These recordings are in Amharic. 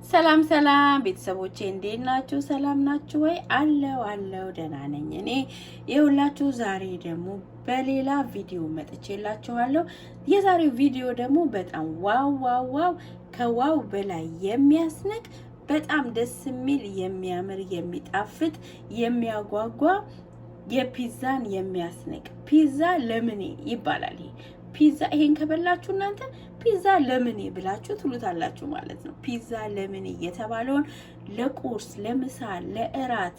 ሰላም ቤተሰቦቼ እንዴት ናችሁ? ሰላም ናችሁ ወይ? አለው ደህና ነኝ እኔ። የሁላችሁ ዛሬ ደግሞ በሌላ ቪዲዮ መጥቼላችኋለሁ። የዛሬው ቪዲዮ ደግሞ በጣም ዋው ከዋው በላይ የሚያስነቅ በጣም ደስ የሚል የሚያምር የሚጣፍጥ የሚያጓጓ የፒዛን የሚያስነቅ ፒዛ ለምኔ ይባላል። ፒዛ ይሄን ከበላችሁ እናንተ ፒዛ ለምኔ ብላችሁ ትሉታላችሁ ማለት ነው። ፒዛ ለምኔ የተባለውን ለቁርስ፣ ለምሳ፣ ለእራት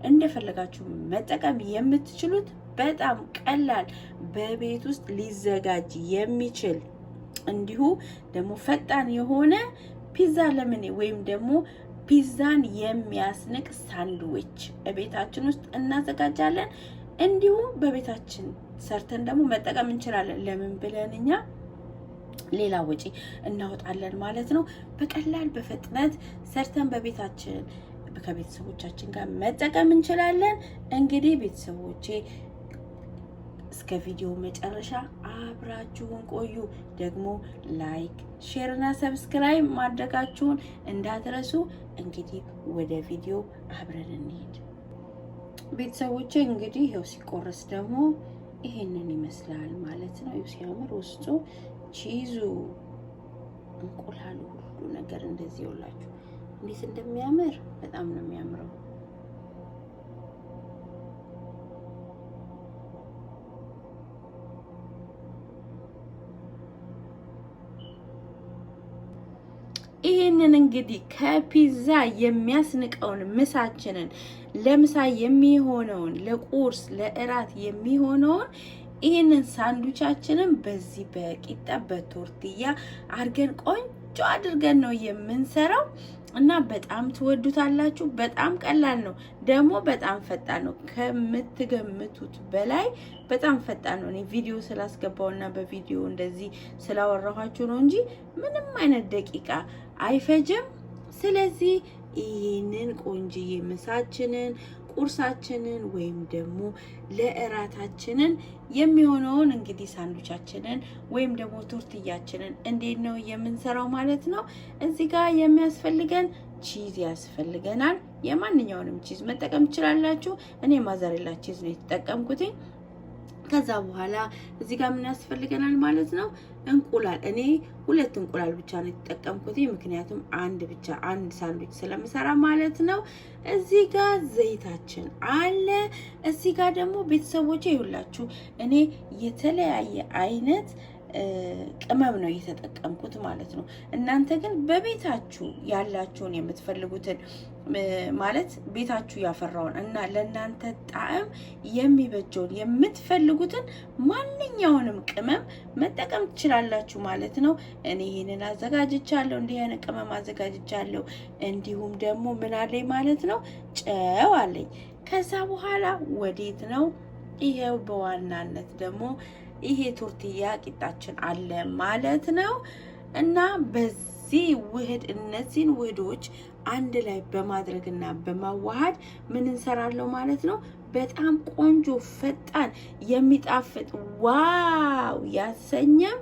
እንደፈለጋችሁ መጠቀም የምትችሉት በጣም ቀላል በቤት ውስጥ ሊዘጋጅ የሚችል እንዲሁ ደግሞ ፈጣን የሆነ ፒዛ ለምኔ ወይም ደግሞ ፒዛን የሚያስንቅ ሳንድዊች በቤታችን ውስጥ እናዘጋጃለን። እንዲሁ በቤታችን ሰርተን ደግሞ መጠቀም እንችላለን። ለምን ብለን እኛ ሌላ ወጪ እናወጣለን ማለት ነው። በቀላል በፍጥነት ሰርተን በቤታችን ከቤተሰቦቻችን ጋር መጠቀም እንችላለን። እንግዲህ ቤተሰቦቼ እስከ ቪዲዮ መጨረሻ አብራችሁን ቆዩ። ደግሞ ላይክ፣ ሼር እና ሰብስክራይብ ማድረጋችሁን እንዳትረሱ። እንግዲህ ወደ ቪዲዮ አብረን እንሂድ። ቤተሰቦቼ እንግዲህ ይሄው ሲቆረስ ደግሞ ይሄንን ይመስላል ማለት ነው። ይሄው ሲያምር ውስጡ ቺዙ፣ እንቁላሉ፣ ሁሉ ነገር እንደዚህ ይውላችሁ እንዴት እንደሚያምር በጣም ነው የሚያምረው። ይሄንን እንግዲህ ከፒዛ የሚያስንቀውን ምሳችንን ለምሳ የሚሆነውን ለቁርስ ለእራት የሚሆነውን ይሄንን ሳንዱቻችንን በዚህ በቂጣ በቶርቲያ አድርገን ቆንጆ አድርገን ነው የምንሰራው እና በጣም ትወዱታላችሁ። በጣም ቀላል ነው ደግሞ በጣም ፈጣን ነው። ከምትገምቱት በላይ በጣም ፈጣን ነው። እኔ ቪዲዮ ስላስገባውና በቪዲዮ እንደዚህ ስላወራኋችሁ ነው እንጂ ምንም አይነት ደቂቃ አይፈጅም። ስለዚህ ይህንን ቆንጆዬ ምሳችንን ቁርሳችንን ወይም ደግሞ ለእራታችንን የሚሆነውን እንግዲህ ሳንዱቻችንን ወይም ደግሞ ቶርቲያችንን እንዴት ነው የምንሰራው ማለት ነው። እዚህ ጋር የሚያስፈልገን ቺዝ ያስፈልገናል። የማንኛውንም ቺዝ መጠቀም ትችላላችሁ። እኔ ማዛሬላ ቺዝ ነው የተጠቀምኩት። ከዛ በኋላ እዚህ ጋር ምን ያስፈልገናል ማለት ነው? እንቁላል። እኔ 2 እንቁላል ብቻ ነው የተጠቀምኩት፣ ምክንያቱም አንድ ሳንድዊች ስለምሰራ ማለት ነው። እዚህ ጋር ዘይታችን አለ። እዚህ ጋር ደግሞ ቤተሰቦቼ ይሁላችሁ እኔ የተለያየ አይነት ቅመም ነው የተጠቀምኩት ማለት ነው። እናንተ ግን በቤታችሁ ያላችሁን የምትፈልጉትን ማለት ቤታችሁ ያፈራውን እና ለእናንተ ጣዕም የሚበጀውን የምትፈልጉትን ማንኛውንም ቅመም መጠቀም ትችላላችሁ ማለት ነው። እኔ ይሄንን አዘጋጅቻለሁ፣ እንዲህ አይነት ቅመም አዘጋጅቻለሁ። እንዲሁም ደግሞ ምን አለኝ ማለት ነው? ጨው አለኝ። ከዛ በኋላ ወዴት ነው? ይሄው በዋናነት ደግሞ ይሄ ቶርቲያ ቂጣችን አለ ማለት ነው። እና በዚህ ውህድ እነዚህን ውህዶች አንድ ላይ በማድረግና በማዋሃድ ምን እንሰራለው ማለት ነው? በጣም ቆንጆ ፈጣን የሚጣፍጥ ዋው ያሰኘም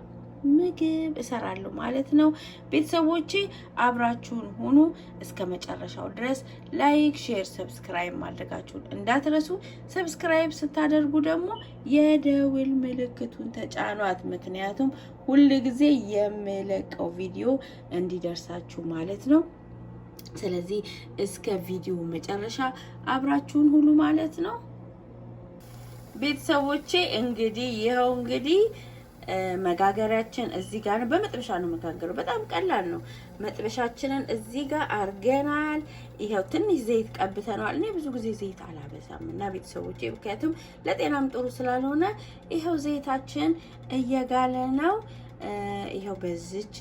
ምግብ እሰራለሁ ማለት ነው። ቤተሰቦቼ አብራችሁን ሁኑ እስከ መጨረሻው ድረስ። ላይክ፣ ሼር፣ ሰብስክራይብ ማድረጋችሁን እንዳትረሱ። ሰብስክራይብ ስታደርጉ ደግሞ የደውል ምልክቱን ተጫኗት፣ ምክንያቱም ሁል ጊዜ የምለቀው ቪዲዮ እንዲደርሳችሁ ማለት ነው። ስለዚህ እስከ ቪዲዮ መጨረሻ አብራችሁን ሁኑ ማለት ነው። ቤተሰቦቼ እንግዲህ ይኸው እንግዲህ መጋገሪያችን እዚህ ጋር ነው። በመጥበሻ ነው መጋገረው። በጣም ቀላል ነው። መጥበሻችንን እዚህ ጋር አርገናል። ይሄው ትንሽ ዘይት ቀብተናል። እኔ ብዙ ጊዜ ዘይት አላበዛም እና ቤተሰቦቼ ምክንያቱም ለጤናም ጥሩ ስላልሆነ ይሄው ዘይታችን እየጋለ ነው። ይሄው በዚች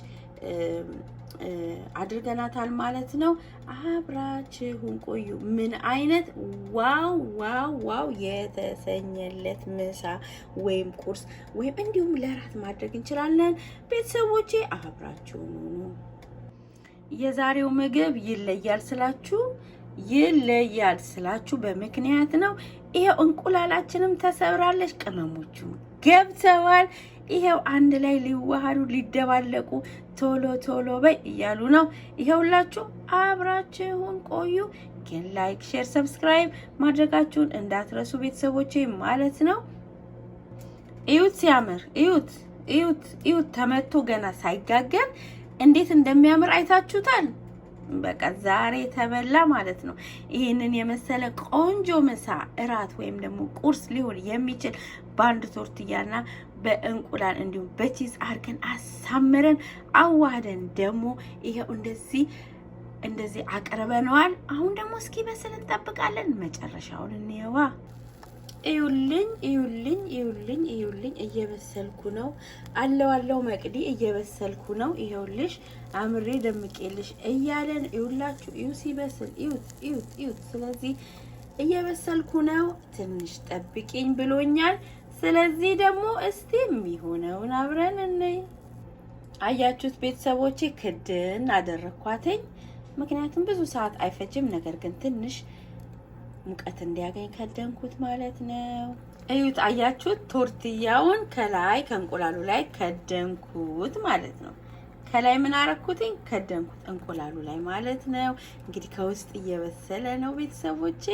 አድርገናታል ማለት ነው። አብራችሁን ቆዩ። ምን አይነት ዋው የተሰኘለት ምሳ ወይም ቁርስ ወይም እንዲሁም ለራት ማድረግ እንችላለን። ቤተሰቦቼ አብራችሁን ሁኑ። የዛሬው ምግብ ይለያል ስላችሁ በምክንያት ነው። ይሄው እንቁላላችንም ተሰብራለች፣ ቅመሞቹ ገብተዋል። ይሄው አንድ ላይ ሊዋሃዱ ሊደባለቁ ቶሎ ቶሎ በይ እያሉ ነው። ይሄውላችሁ አብራችሁን ቆዩ። ግን ላይክ፣ ሼር፣ ሰብስክራይብ ማድረጋችሁን እንዳትረሱ ቤተሰቦቼ ማለት ነው። እዩት ሲያምር፣ እዩት እዩት እዩት። ተመቶ ገና ሳይጋገር እንዴት እንደሚያምር አይታችሁታል። በቃ ዛሬ ተበላ ማለት ነው። ይሄንን የመሰለ ቆንጆ ምሳ እራት ወይም ደግሞ ቁርስ ሊሆን የሚችል ባንድ ቶርቲያና በእንቁላል እንዲሁም በቺዝ አርገን አሳምረን አዋህደን ደግሞ ይሄው እንደዚህ አቅርበነዋል። አሁን ደግሞ እስኪ በስል እንጠብቃለን። መጨረሻውን እንየዋ። እዩልኝ እየበሰልኩ ነው። አለው መቅዲ እየበሰልኩ ነው። ይሄውልሽ አምሬ ደምቄልሽ እያለን ይውላችሁ። እዩ ሲበስል እዩት። ስለዚህ እየበሰልኩ ነው። ትንሽ ጠብቂኝ ብሎኛል። ስለዚህ ደግሞ እስቲ የሚሆነውን አብረን እንይ። አያችሁት ቤተሰቦቼ፣ ክድን አደረኳተኝ። ምክንያቱም ብዙ ሰዓት አይፈጅም። ነገር ግን ትንሽ ሙቀት እንዲያገኝ ከደንኩት ማለት ነው። እዩት፣ አያችሁት? ቶርቲያውን ከላይ ከእንቁላሉ ላይ ከደንኩት ማለት ነው። ከላይ ምን አረኩትኝ? ከደንኩት እንቁላሉ ላይ ማለት ነው። እንግዲህ ከውስጥ እየበሰለ ነው ቤተሰቦቼ።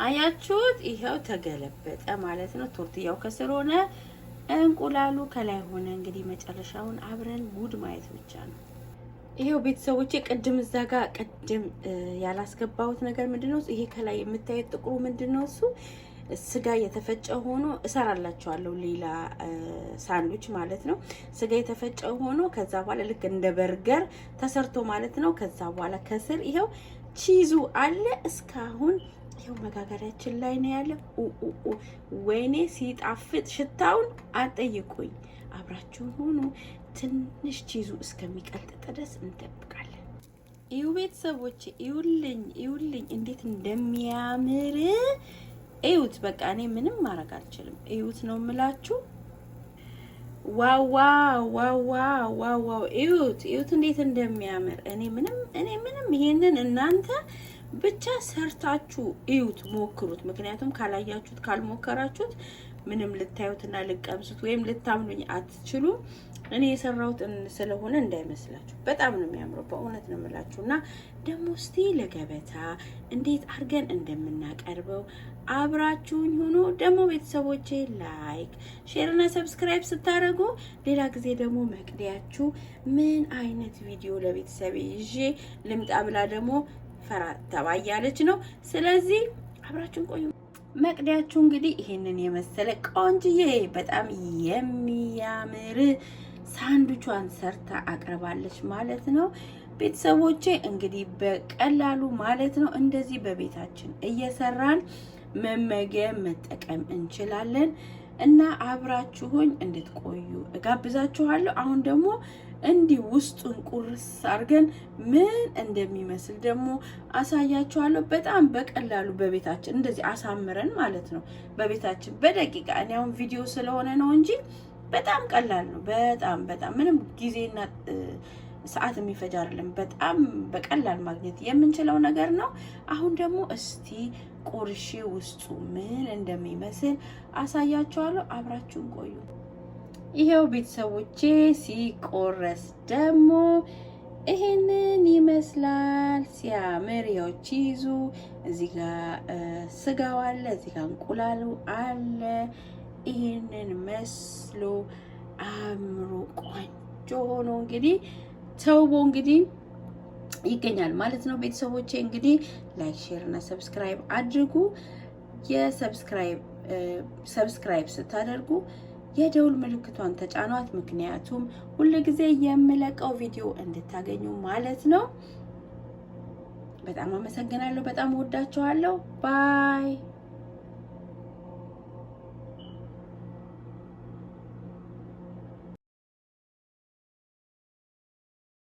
አያችሁት? ይሄው ተገለበጠ ማለት ነው። ቶርቲያው ከስር ሆነ፣ እንቁላሉ ከላይ ሆነ። እንግዲህ መጨረሻውን አብረን ጉድ ማየት ብቻ ነው። ይሄው ቤተሰቦቼ ቅድም እዛ ጋር ያላስገባሁት ነገር ምንድነው? ይሄ ከላይ የምታዩት ጥቁሩ ምንድነው? እሱ ስጋ የተፈጨ ሆኖ እሰራላችኋለሁ ሌላ ሳንዱች ማለት ነው። ስጋ የተፈጨ ሆኖ ከዛ በኋላ ልክ እንደ በርገር ተሰርቶ ማለት ነው። ከዛ በኋላ ከስር ይሄው ቺዙ አለ። እስካሁን ይሄው መጋገሪያችን ላይ ነው ያለ። ወይኔ ሲጣፍጥ! ሽታውን አጠይቁኝ። አብራችሁን ሁኑ። ትንሽ ቺዙ እስከሚቀልጥ ድረስ እንጠብቃለን። እዩ ቤተሰቦች፣ እዩልኝ እንዴት እንደሚያምር እዩት። በቃ እኔ ምንም ማድረግ አልችልም። እዩት ነው የምላችሁ። ዋው! እዩት እንዴት እንደሚያምር። እኔ ምንም ይሄንን እናንተ ብቻ ሰርታችሁ እዩት፣ ሞክሩት። ምክንያቱም ካላያችሁት ካልሞከራችሁት ምንም ልታዩትና ልቀምሱት ወይም ልታምኑኝ አትችሉም። እኔ የሰራሁት ስለሆነ እንዳይመስላችሁ። በጣም ነው የሚያምረው፣ በእውነት ነው የምላችሁና ደግሞ እስቲ ለገበታ እንዴት አድርገን እንደምናቀርበው አብራችሁኝ ሆኖ ደግሞ ቤተሰቦቼ ላይክ፣ ሼር እና ሰብስክራይብ ስታደርጉ ሌላ ጊዜ ደግሞ መቅዲያችሁ ምን አይነት ቪዲዮ ለቤተሰቤ ይዤ ልምጣ ብላ ደግሞ ፈራ ተባያለች ነው። ስለዚህ አብራችሁን ቆዩ። መቅዲያችሁ እንግዲህ ይሄንን የመሰለ ቆንጅዬ በጣም የሚያምር ሳንዱቿን ሰርታ አቅርባለች ማለት ነው። ቤተሰቦቼ እንግዲህ በቀላሉ ማለት ነው እንደዚህ በቤታችን እየሰራን መመገብ መጠቀም እንችላለን እና አብራችሁኝ እንድትቆዩ እጋብዛችኋለሁ። አሁን ደግሞ እንዲህ ውስጡን ቁርስ አድርገን ምን እንደሚመስል ደግሞ አሳያችኋለሁ። በጣም በቀላሉ በቤታችን እንደዚህ አሳምረን ማለት ነው በቤታችን በደቂቃ። እኔ አሁን ቪዲዮ ስለሆነ ነው እንጂ በጣም ቀላል ነው። በጣም ምንም ጊዜና ሰዓት የሚፈጅ አይደለም። በጣም በቀላል ማግኘት የምንችለው ነገር ነው። አሁን ደግሞ እስቲ ቁርሼ ውስጡ ምን እንደሚመስል አሳያችኋለሁ። አብራችሁን ቆዩ። ይሄው ቤተሰቦቼ ሲቆረስ ደግሞ ይሄንን ይመስላል። ሲያምር! ይሄው ቺዙ እዚህ ጋር ስጋው አለ፣ እዚህ ጋር እንቁላሉ አለ። ይሄንን መስሎ አምሮ ቆንጆ ሆኖ እንግዲህ ተውቦ እንግዲህ ይገኛል ማለት ነው። ቤተሰቦቼ እንግዲህ ላይክ፣ ሼር እና ሰብስክራይብ አድርጉ። ሰብስክራይብ ስታደርጉ የደውል ምልክቷን ተጫኗት። ምክንያቱም ሁልጊዜ የምለቀው ቪዲዮ እንድታገኙ ማለት ነው። በጣም አመሰግናለሁ። በጣም ወዳችኋለሁ። ባይ